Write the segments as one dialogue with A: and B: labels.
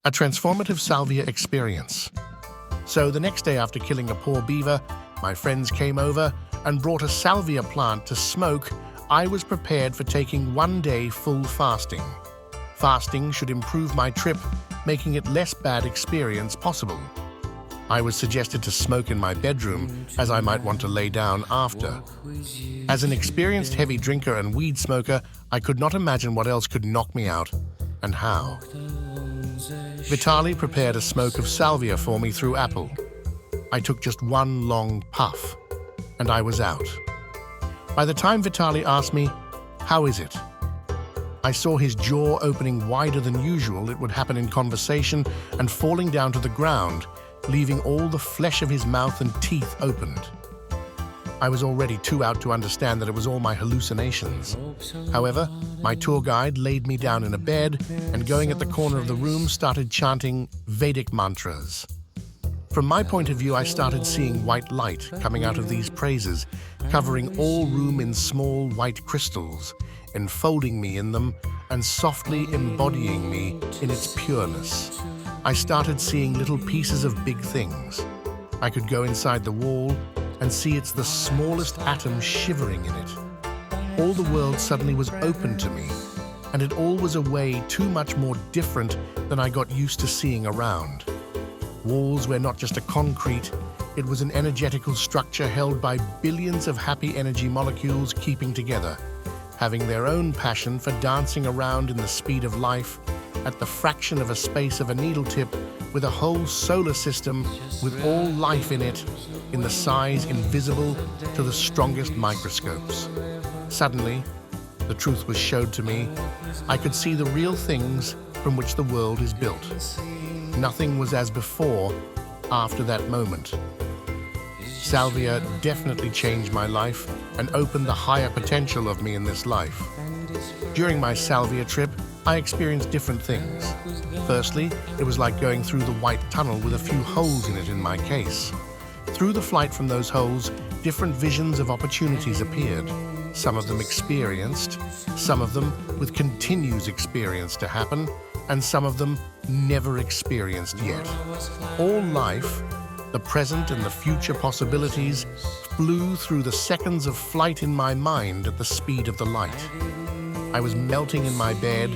A: A transformative salvia experience. So the next day after killing a poor beaver, my friends came over and brought a salvia plant to smoke. I was prepared for taking 1 day full fasting. Fasting should improve my trip, making it less bad experience possible. I was suggested to smoke in my bedroom, as I might want to lay down after. As an experienced heavy drinker and weed smoker, I could not imagine what else could knock me out, and how. Vitaly prepared a smoke of salvia for me through Apple. I took just one long puff, and I was out. By the time Vitaly asked me, "How is it?" I saw his jaw opening wider than usual. It would happen in conversation, and falling down to the ground, leaving all the flesh of his mouth and teeth opened. I was already too out to understand that it was all my hallucinations. However, my tour guide laid me down in a bed and, going at the corner of the room, started chanting Vedic mantras. From my point of view, I started seeing white light coming out of these praises, covering all room in small white crystals, enfolding me in them and softly embodying me in its pureness. I started seeing little pieces of big things. I could go inside the wall and see it's the smallest atom shivering in it. All the world suddenly was open to me, and it all was a way too much more different than I got used to seeing around. Walls were not just a concrete, it was an energetical structure held by billions of happy energy molecules keeping together, having their own passion for dancing around in the speed of life, at the fraction of a space of a needle tip, with a whole solar system with all life in it, in the size invisible to the strongest microscopes. Suddenly, the truth was showed to me. I could see the real things from which the world is built. Nothing was as before after that moment. Salvia definitely changed my life and opened the higher potential of me in this life. During my salvia trip, I experienced different things. Firstly, it was like going through the white tunnel with a few holes in it in my case. Through the flight from those holes, different visions of opportunities appeared. Some of them experienced, some of them with continuous experience to happen, and some of them never experienced yet. All life, the present and the future possibilities, flew through the seconds of flight in my mind at the speed of the light. I was melting in my bed,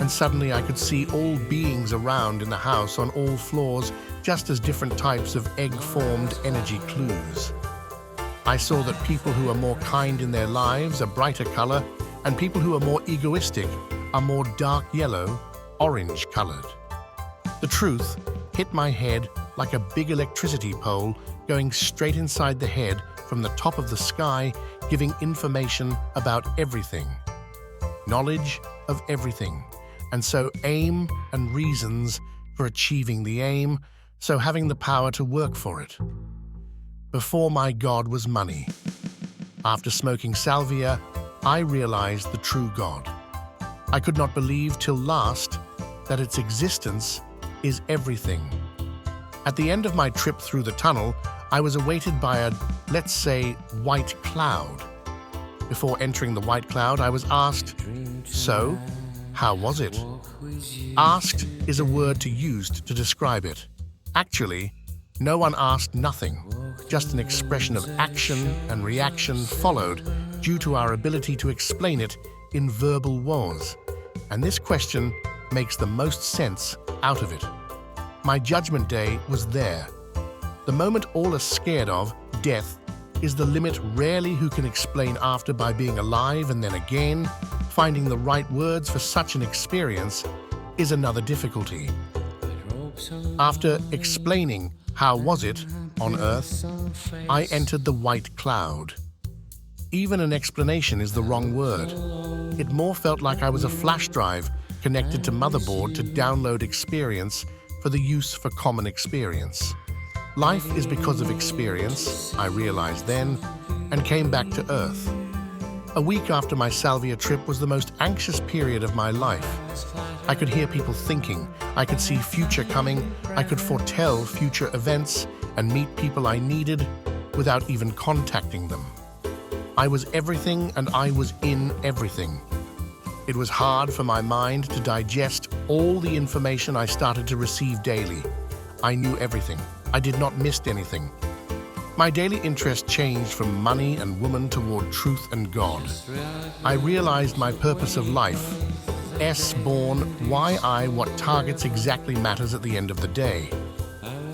A: and suddenly I could see all beings around in the house on all floors, just as different types of egg-formed energy clues. I saw that people who are more kind in their lives are brighter color, and people who are more egoistic are more dark yellow, orange colored. The truth hit my head like a big electricity pole going straight inside the head from the top of the sky, giving information about everything. Knowledge of everything, and so aim and reasons for achieving the aim, so having the power to work for it. Before my God was money. After smoking salvia, I realized the true God. I could not believe till last that its existence is everything. At the end of my trip through the tunnel, I was awaited by a, let's say, white cloud. Before entering the white cloud, I was asked, "So, how was it?" Asked is a word to use to describe it. Actually, no one asked nothing. Just an expression of action and reaction followed due to our ability to explain it in verbal words. And this question makes the most sense out of it. My judgment day was there. The moment all are scared of, death, is the limit rarely who can explain after by being alive and then again. Finding the right words for such an experience is another difficulty. After explaining how was it on Earth, I entered the white cloud. Even an explanation is the wrong word. It more felt like I was a flash drive connected to motherboard to download experience for the use for common experience. Life is because of experience, I realized then, and came back to Earth. A week after my salvia trip was the most anxious period of my life. I could hear people thinking, I could see future coming, I could foretell future events and meet people I needed without even contacting them. I was everything and I was in everything. It was hard for my mind to digest All the information I started to receive daily. I knew everything. I did not miss anything. My daily interest changed from money and woman toward truth and God. I realized my purpose of life. Born, why I, what targets exactly matters at the end of the day.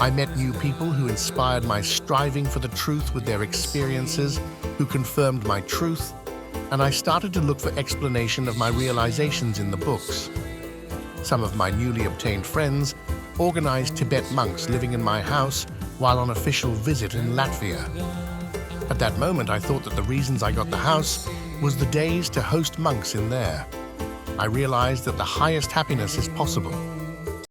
A: I met new people who inspired my striving for the truth with their experiences, who confirmed my truth, and I started to look for explanation of my realizations in the books. Some of my newly obtained friends organized Tibet monks living in my house while on official visit in Latvia. At that moment, I thought that the reasons I got the house was the days to host monks in there. I realized that the highest happiness is possible.